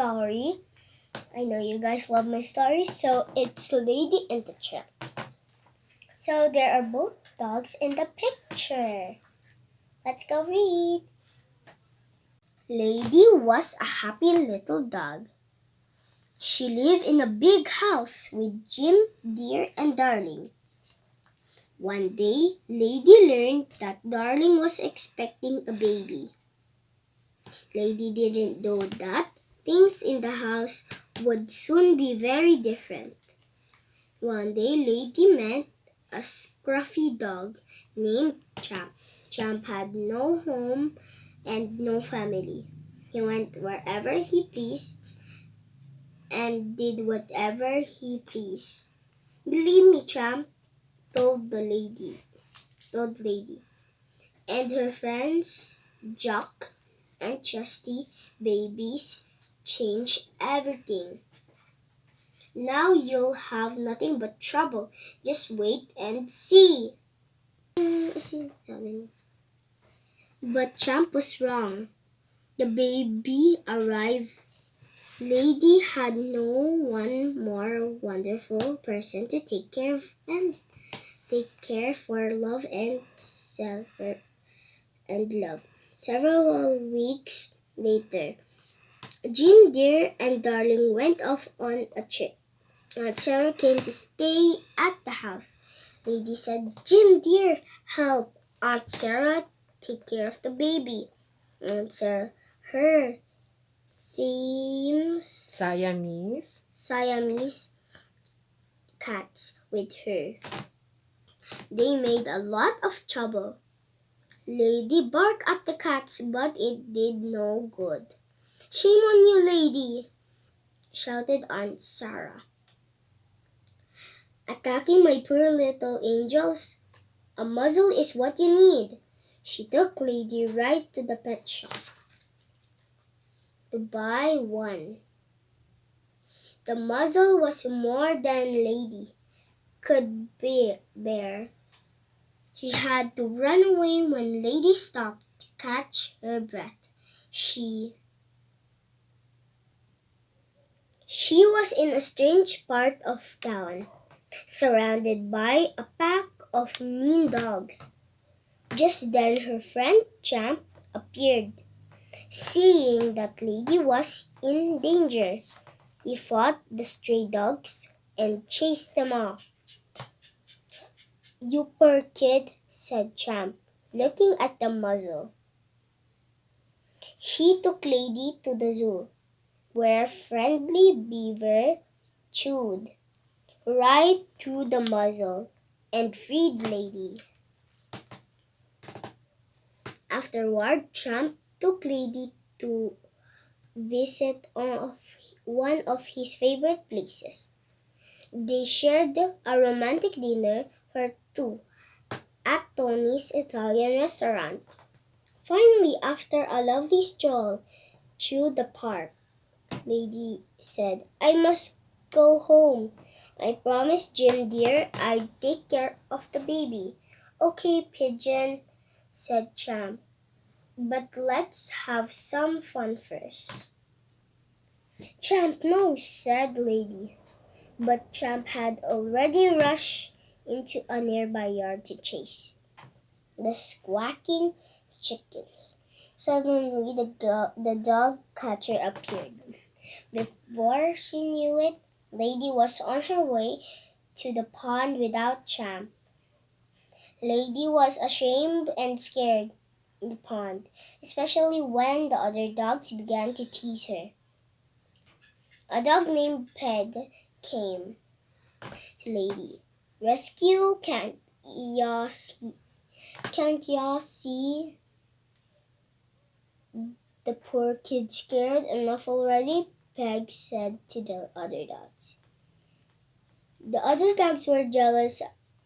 story. I know you guys love my stories, so it's Lady and the Tramp. So there are both dogs in the picture. Let's go read. Lady was a happy little dog. She lived in a big house with Jim, Dear, and Darling. One day, Lady learned that Darling was expecting a baby. Lady didn't know that things in the house would soon be very different. One day, Lady met a scruffy dog named Tramp. Tramp had no home and no family. He went wherever he pleased and did whatever he pleased. Believe me, Tramp, told Lady. And her friends, Jock and Trusty babies, changed everything. Now you'll have nothing but trouble. Just wait and see. But Tramp was wrong. The baby arrived. Lady had no one more wonderful person to take care of and take care for love and love. Several weeks later, Jim, Dear, and Darling went off on a trip. Aunt Sarah came to stay at the house. Lady said, Jim, Dear, help Aunt Sarah take care of the baby. Aunt Sarah, her Siamese cats with her. They made a lot of trouble. Lady barked at the cats, but it did no good. Shame on you, Lady, shouted Aunt Sarah. Attacking my poor little angels? A muzzle is what you need. She took Lady right to the pet shop to buy one. The muzzle was more than Lady could bear. She had to run away when Lady stopped to catch her breath. She was in a strange part of town, surrounded by a pack of mean dogs. Just then her friend Tramp appeared. Seeing that Lady was in danger, he fought the stray dogs and chased them off. You poor kid, said Tramp, looking at the muzzle. He took Lady to the zoo, where friendly beaver chewed right through the muzzle and freed Lady. Afterward, Tramp took Lady to visit one of his favorite places. They shared a romantic dinner for two at Tony's Italian restaurant. Finally, after a lovely stroll through the park, Lady said, I must go home. I promised Jim, Dear, I'd take care of the baby. Okay, Pigeon, said Tramp. But let's have some fun first. Tramp, no, said Lady. But Tramp had already rushed into a nearby yard to chase the squawking chickens. Suddenly, the dog catcher appeared. Before she knew it, Lady was on her way to the pond without Tramp. Lady was ashamed and scared in the pond, especially when the other dogs began to tease her. A dog named Peg came to Lady. Rescue, can't ya see the poor kid scared enough already? Peg said to the other dogs. The other dogs were jealous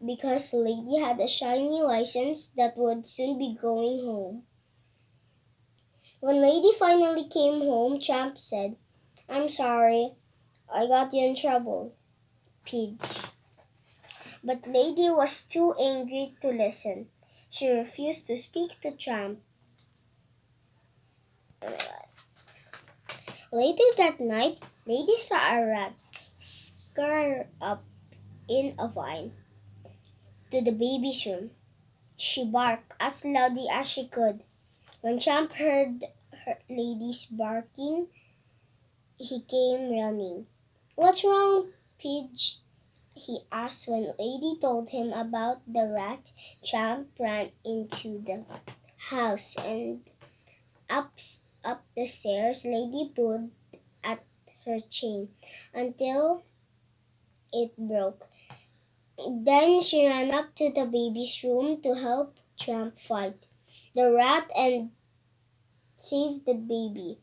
because Lady had a shiny license that would soon be going home. When Lady finally came home, Tramp said, I'm sorry, I got you in trouble, Pidge. But Lady was too angry to listen. She refused to speak to Tramp. Later that night, Lady saw a rat scurry up in a vine to the baby's room. She barked as loudly as she could. When Champ heard Lady's barking, he came running. "What's wrong, Pidge?" he asked. When Lady told him about the rat, Champ ran into the house and up, up the stairs. Lady pulled at her chain until it broke. Then she ran up to the baby's room to help Tramp fight the rat and save the baby.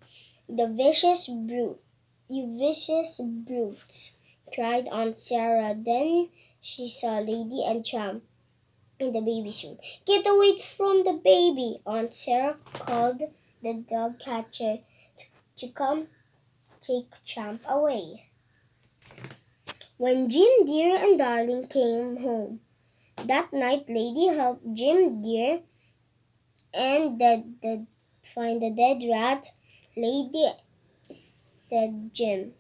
"The vicious brute, you vicious brutes!" cried Aunt Sarah. Then she saw Lady and Tramp in the baby's room. "Get away from the baby!" Aunt Sarah called the dog catcher to come take Tramp away. When Jim Deer and Darling came home that night, Lady helped Jim Deer and find the dead rat. Lady said, "Jim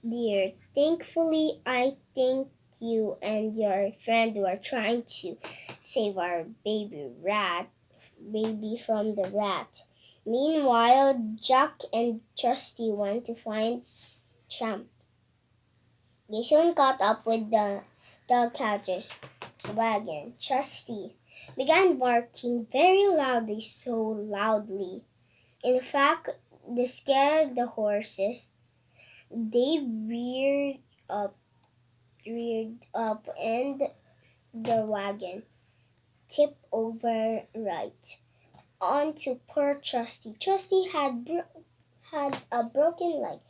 Deer, thankfully I think you and your friend were trying to save our baby from the rat." Meanwhile, Jack and Trusty went to find Tramp. They soon caught up with the dog catcher's wagon. Trusty began barking very loudly, so loudly, in fact, they scared the horses. They reared up, and the wagon tipped over right onto poor Trusty. Trusty had a broken leg,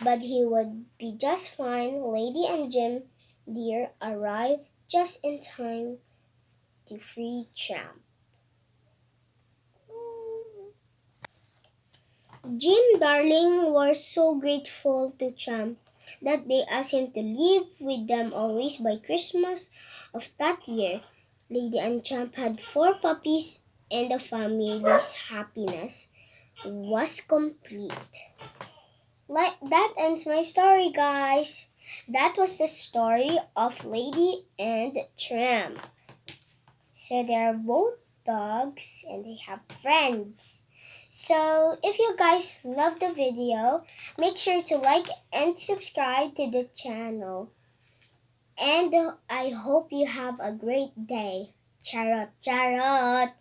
but he would be just fine. Lady and Jim Deer arrived just in time to free Tramp. Jim Darling was so grateful to Tramp that they asked him to live with them always by Christmas of that year. Lady and Tramp had 4 puppies, and the family's happiness was complete. That ends my story, guys. That was the story of Lady and Tramp. So they are both dogs and they have friends. So if you guys love the video, make sure to like and subscribe to the channel. And I hope you have a great day. Charot, charot!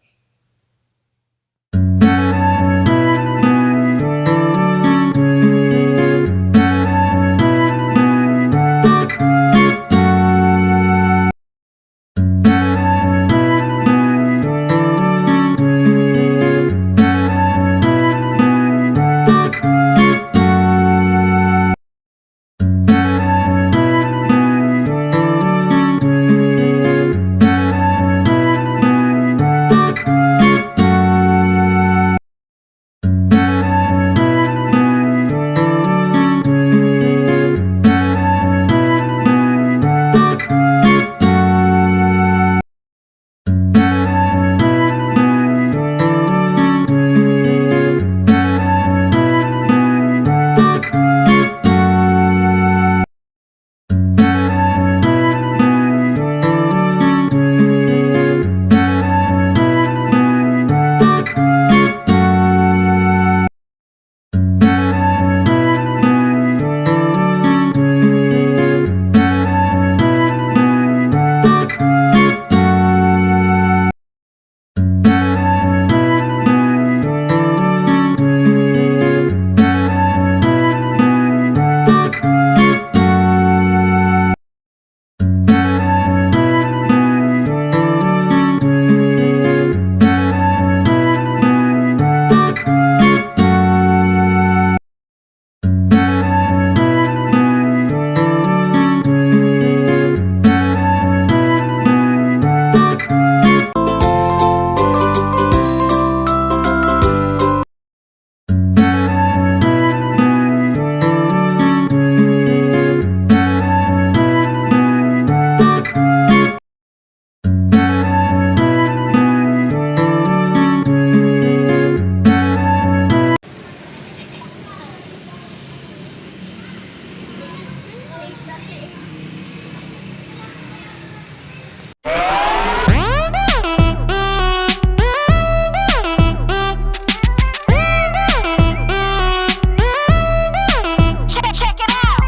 Check it out. Check it out.